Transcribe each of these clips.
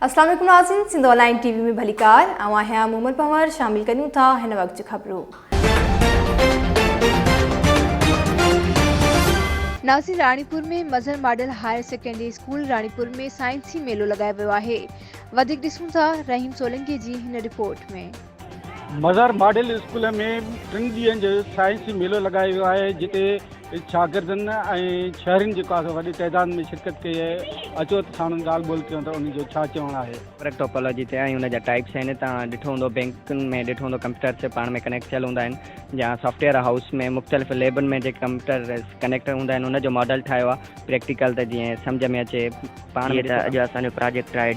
अस्सलाम वालेकुम नाज़रीन, सिंध ऑनलाइन टीवी में भलीकार आवां हैं मظھر शामिल करूं था हिन वक्त खबरों। नाज़रीन, राणीपुर में Mazhar model high secondary school Ranipur में साइंसी मेलो लॻायो वियो आहे। वधीक ॾिसूं था रहीम सोलंकी जी हिन रिपोर्ट में। मظھر मॉडल स्कूल में 3 ॾींहंनि जो साइंसी मेलो लॻायो वियो आहे, जिते शागिर्दनि ऐं शहरनि जेको आहे वॾी तइदाद में शिरकत कई आहे। अचो त साणु ॻाल्हि ॿोल कयूं त उन जो छा चवणु आहे। करेक्ट टोपोलॉजी ते ऐं हुन जा टाइप्स आहिनि। तव्हां ॾिठो हूंदो बैंकुनि में ॾिठो हूंदो कंप्यूटर से पाण में कनेक्ट थियल हूंदा आहिनि, या सॉफ्टवेयर हाउस में मुख़्तलिफ़ लैबनि में जेके कंप्यूटर कनेक्ट हूंदा आहिनि उन जो मॉडल ठाहियो आहे प्रैक्टिकल त जीअं सम्झ में अचे पाण में। अॼु असांजो प्रोजेक्ट आहे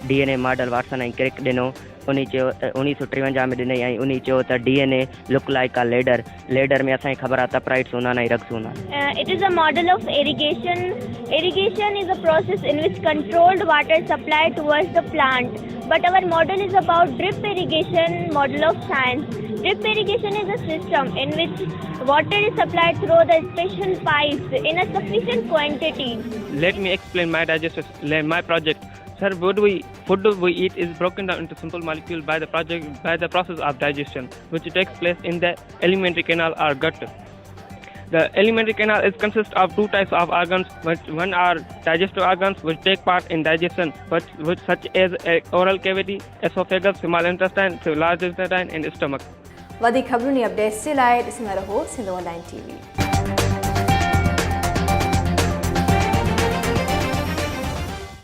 डीएनए मॉडल वाटसन ऐं क्रिक ॾिनो। उन चयो 1953 में ॾिनई ऐं उन चयो त डीएनए लुक लाइक अ लेडर में असांखे ख़बर आहे तपराइट्स हूंदा आहिनि ऐं रक्स हूंदा आहिनि। It is a model of irrigation. Irrigation is a process in which controlled water is supplied towards the plant. But our model is about drip irrigation, model of science. Drip irrigation is a system in which water is supplied through the special pipes in a sufficient quantity. Let me explain my project. Sir, food we eat is broken down into simple molecules by the process of digestion, which takes place in the alimentary canal or gut. The alimentary canal consists of 2 types of organs. One are digestive organs which take part in digestion, which such as oral cavity, esophagus, small intestine, large intestine, and stomach. वधीक खबरुनि updates जे लाइ ॾिसंदा रहो Sindh online TV.